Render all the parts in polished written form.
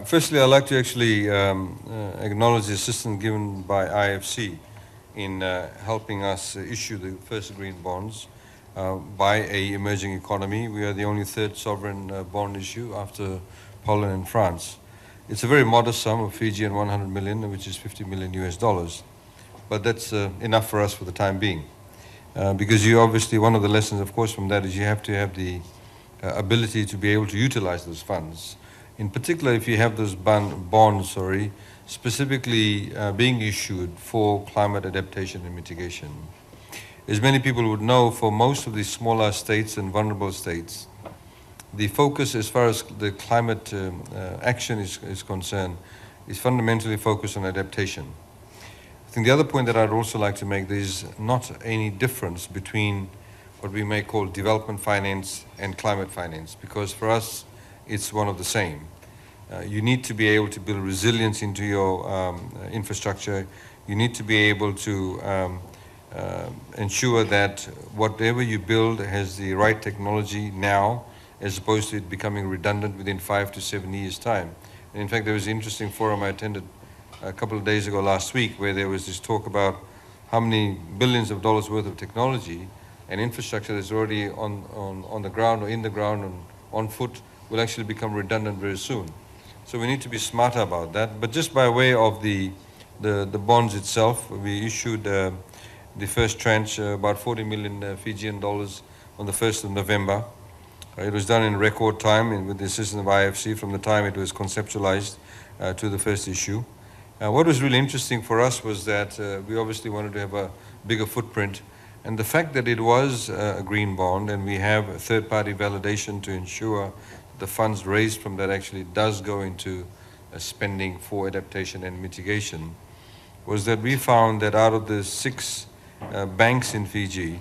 Firstly, I'd like to actually acknowledge the assistance given by IFC in helping us issue the first green bonds by a emerging economy. We are the only third sovereign bond issue after Poland and France. It's a very modest sum of Fijian 100 million, which is 50 million US dollars, but that's enough for us for the time being. Because you obviously, one of the lessons, of course, from that is you have to have the ability to be able to utilize those funds. In particular, if you have those bonds, specifically being issued for climate adaptation and mitigation. As many people would know, for most of the smaller states and vulnerable states, the focus as far as the climate action is concerned is fundamentally focused on adaptation. I think the other point that I'd also like to make, there is not any difference between what we may call development finance and climate finance, because for us, it's one of the same. You need to be able to build resilience into your infrastructure. You need to be able to ensure that whatever you build has the right technology now, as opposed to it becoming redundant within 5 to 7 years' time. And in fact, there was an interesting forum I attended a couple of days ago last week, where there was this talk about how many billions of dollars worth of technology and infrastructure that's already on the ground or in the ground and on foot will actually become redundant very soon. So we need to be smarter about that. But just by way of the bonds itself, we issued the first tranche, about 40 million Fijian dollars on the 1st of November. It was done in record time with the assistance of IFC from the time it was conceptualized to the first issue. What was really interesting for us was that we obviously wanted to have a bigger footprint, and the fact that it was a green bond and we have a third-party validation to ensure the funds raised from that actually does go into spending for adaptation and mitigation, was that we found that out of the 6 banks in Fiji,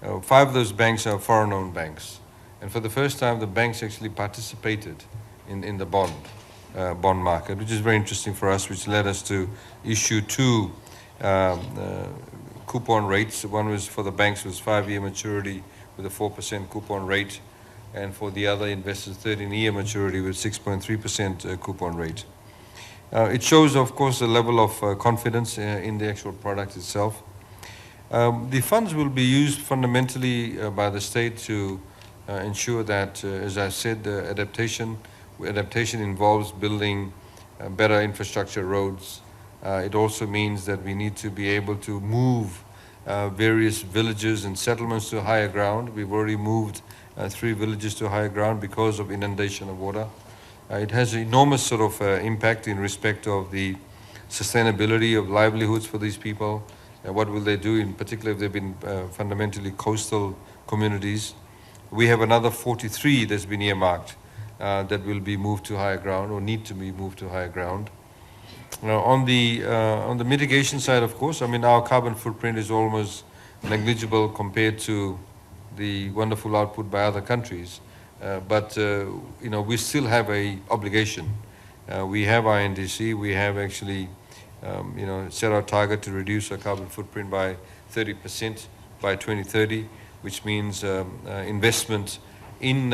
5 of those banks are foreign-owned banks. And for the first time, the banks actually participated in the bond market, which is very interesting for us, which led us to issue 2 coupon rates. One was for the banks was 5-year maturity with a 4% coupon rate, and for the other investors, 13-year maturity with 6.3% coupon rate. It shows, of course, a level of confidence in the actual product itself. The funds will be used fundamentally by the state to ensure that, as I said, adaptation involves building better infrastructure roads. It also means that we need to be able to move various villages and settlements to higher ground. We've already moved 3 villages to higher ground because of inundation of water. It has enormous sort of impact in respect of the sustainability of livelihoods for these people. What will they do, in particular if they've been fundamentally coastal communities. We have another 43 that's been earmarked that will be moved to higher ground or need to be moved to higher ground. Now, on the mitigation side, of course, I mean, our carbon footprint is almost negligible compared to the wonderful output by other countries. But we still have a obligation. We have our NDC. We have actually, set our target to reduce our carbon footprint by 30% by 2030, which means investment in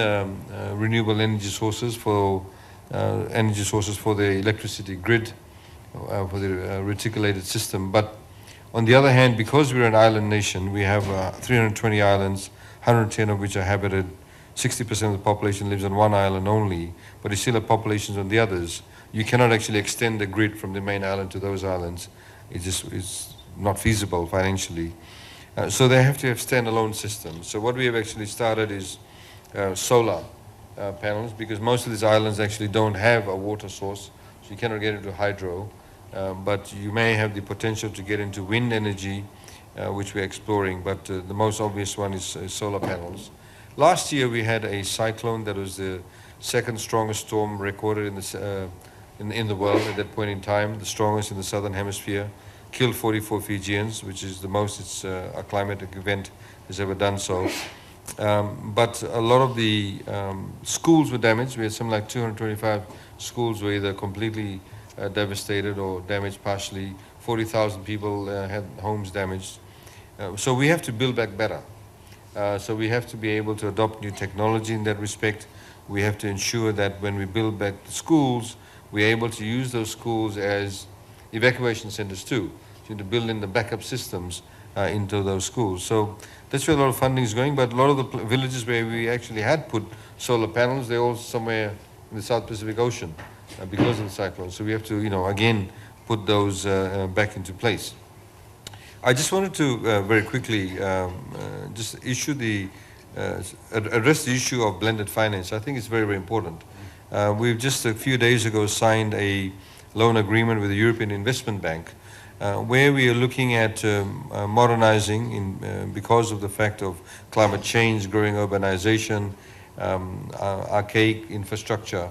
renewable energy sources for the electricity grid, for the reticulated system. But on the other hand, because we're an island nation, we have 320 islands, 110 of which are habited. 60% of the population lives on one island only, but you still have populations on the others. You cannot actually extend the grid from the main island to those islands. It's not feasible financially. So they have to have standalone systems. So what we have actually started is solar panels, because most of these islands actually don't have a water source, so you cannot get into hydro, but you may have the potential to get into wind energy, which we're exploring, but the most obvious one is solar panels. Last year we had a cyclone that was the 2nd strongest storm recorded in the world at that point in time, the strongest in the southern hemisphere, killed 44 Fijians, which is the most a climatic event has ever done so. But a lot of the schools were damaged. We had something like 225 schools were either completely devastated or damaged partially. 40,000 people had homes damaged. So we have to build back better. So we have to be able to adopt new technology in that respect. We have to ensure that when we build back the schools, we're able to use those schools as evacuation centers too, to build in the backup systems into those schools. So that's where a lot of funding is going, but a lot of the villages where we actually had put solar panels, they're all somewhere in the South Pacific Ocean because of the cyclone. So we have to, again, put those back into place. I just wanted to very quickly just address the issue of blended finance. I think it's very, very important. We've just a few days ago signed a loan agreement with the European Investment Bank where we are looking at modernizing because of the fact of climate change, growing urbanization, archaic infrastructure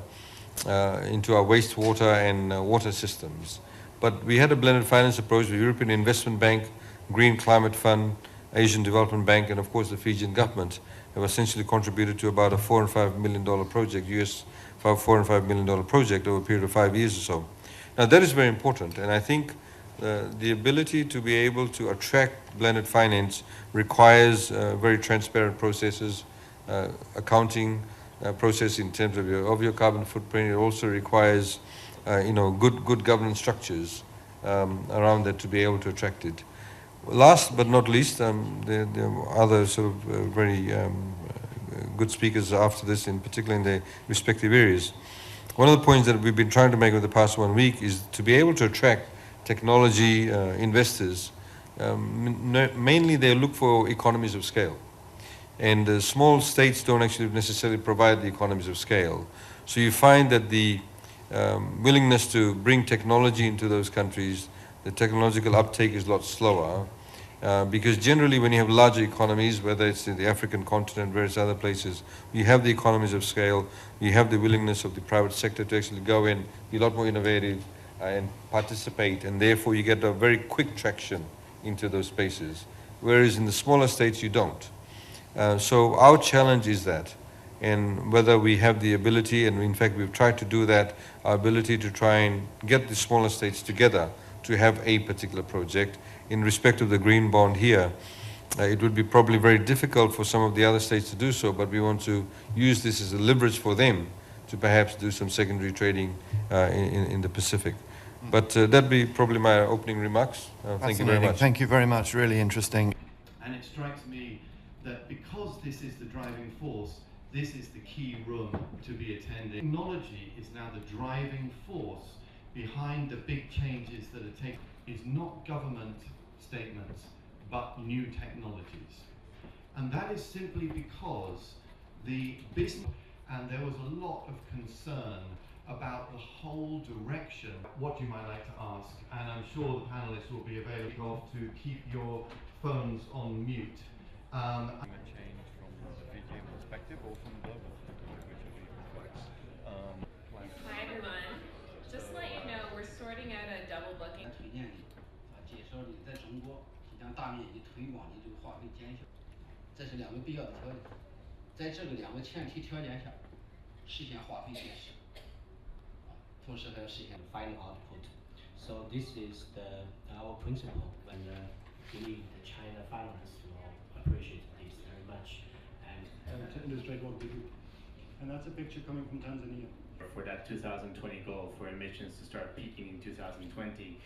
into our wastewater and water systems. But we had a blended finance approach with the European Investment Bank, Green Climate Fund, Asian Development Bank, and of course the Fijian government have essentially contributed to about a $4 and $5 million project, US $4 and $5 million project over a period of 5 years or so. Now that is very important, and I think the ability to be able to attract blended finance requires very transparent processes, accounting process in terms of your carbon footprint. It also requires good governance structures around that to be able to attract it. Last but not least, there are other sort of very good speakers after this, in particular in their respective areas. One of the points that we've been trying to make over the past 1 week is to be able to attract technology investors. Mainly they look for economies of scale. And small states don't actually necessarily provide the economies of scale. So you find that the willingness to bring technology into those countries, the technological uptake is a lot slower. Because generally when you have larger economies, whether it's in the African continent, various other places, you have the economies of scale, you have the willingness of the private sector to actually go in, be a lot more innovative and participate, and therefore you get a very quick traction into those spaces. Whereas in the smaller states, you don't. So our challenge is that, and whether we have the ability, and in fact we've tried to do that, our ability to try and get the smaller states together to have a particular project. In respect of the green bond here, it would be probably very difficult for some of the other states to do so, but we want to use this as a leverage for them to perhaps do some secondary trading in the Pacific. But that'd be probably my opening remarks. Thank you very much. Thank you very much, really interesting. And it strikes me that because this is the driving force, this is the key room to be attending. Technology is now the driving force behind the big changes that are taking. Is not government statements, but new technologies. And that is simply because the business, and there was a lot of concern about the whole direction. What you might like to ask, and I'm sure the panelists will be available to keep your phones on mute. Change from the Fijian perspective or from the global perspective, which reflects. Hi everyone. Just to let you know, we're sorting out a double booking. 推荐里介绍里在中国即将大面积推广的这个化肥减小，这是两个必要的条件。在这个两个前提条件下，实现化肥减少，同时还要实现 final output. So this is our principle when we the China farmers will appreciate this very much and to illustrate what we do. And that's a picture coming from Tanzania. For that 2020 goal for emissions to start peaking in 2020.